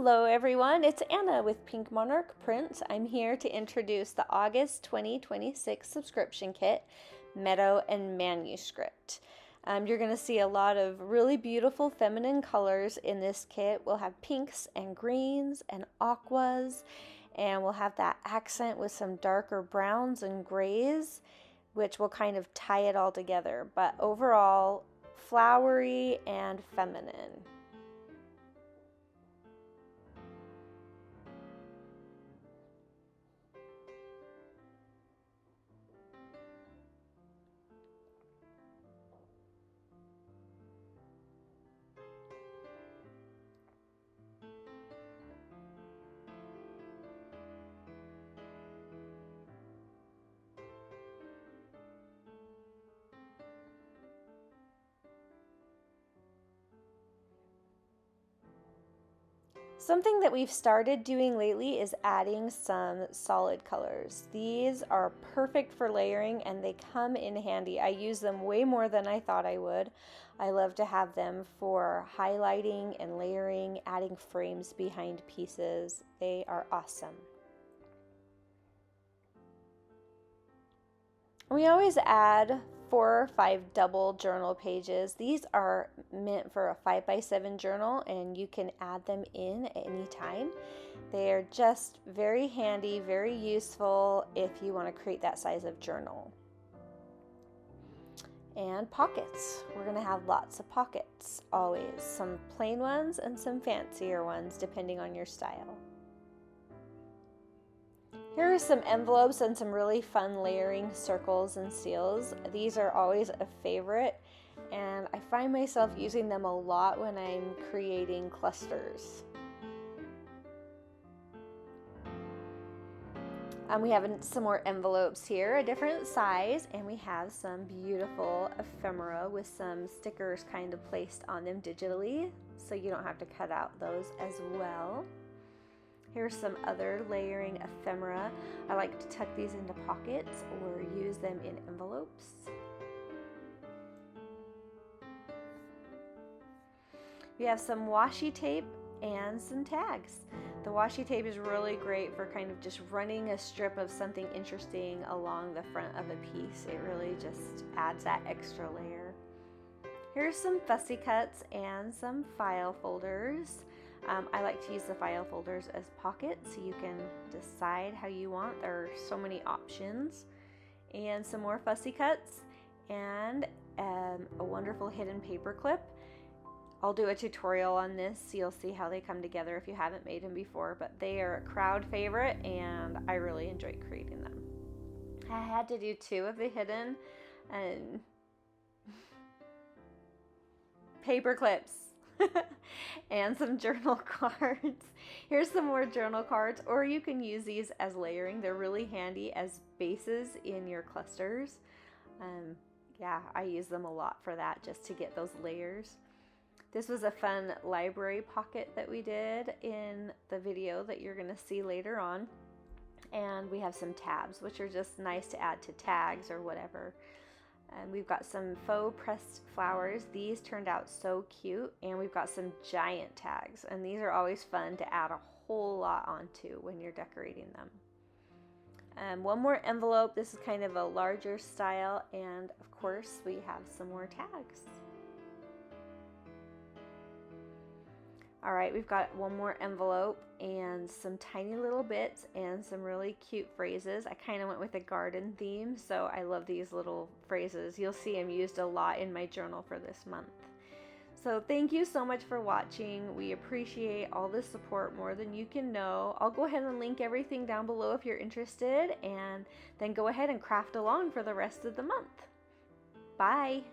Hello everyone, it's Anna with Pink Monarch Prints. I'm here to introduce the August 2026 subscription kit, Meadow and Manuscript. You're going to see a lot of really beautiful feminine colors in this kit. We'll have pinks and greens and aquas, and we'll have that accent with some darker browns and grays, which will kind of tie it all together. But overall, flowery and feminine. Something that we've started doing lately is adding some solid colors. These are perfect for layering and they come in handy. I use them way more than I thought I would. I love to have them for highlighting and layering, adding frames behind pieces. They are awesome. We always add 4 or 5 double journal pages. These are meant for a 5x7 journal and you can add them in at any time. They are just very handy, very useful if you want to create that size of journal. And pockets. We're going to have lots of pockets always. Some plain ones and some fancier ones depending on your style. Here are some envelopes and some really fun layering circles and seals. These are always a favorite and I find myself using them a lot when I'm creating clusters. We have some more envelopes here, a different size, and we have some beautiful ephemera with some stickers kind of placed on them digitally, so you don't have to cut out those as well. Here's some other layering ephemera. I like to tuck these into pockets or use them in envelopes. We have some washi tape and some tags. The washi tape is really great for kind of just running a strip of something interesting along the front of a piece. It really just adds that extra layer. Here's some fussy cuts and some file folders. I like to use the file folders as pockets so you can decide how you want. There are so many options. And some more fussy cuts and a wonderful hidden paper clip. I'll do a tutorial on this so you'll see how they come together if you haven't made them before, but they are a crowd favorite and I really enjoy creating them. I had to do 2 of the hidden and paper clips. And some journal cards. Here's some more journal cards, or you can use these as layering. They're really handy as bases in your clusters. Yeah, I use them a lot for that, just to get those layers. This was a fun library pocket that we did in the video that you're going to see later on. And we have some tabs, which are just nice to add to tags or whatever. And we've got some faux pressed flowers. These turned out so cute. And we've got some giant tags. And these are always fun to add a whole lot onto when you're decorating them. One more envelope. This is kind of a larger style. And of course, we have some more tags. All right, we've got one more envelope and some tiny little bits and some really cute phrases. I kind of went with a garden theme, so I love these little phrases. You'll see them used a lot in my journal for this month. So thank you so much for watching. We appreciate all the support more than you can know. I'll go ahead and link everything down below if you're interested, and then go ahead and craft along for the rest of the month. Bye.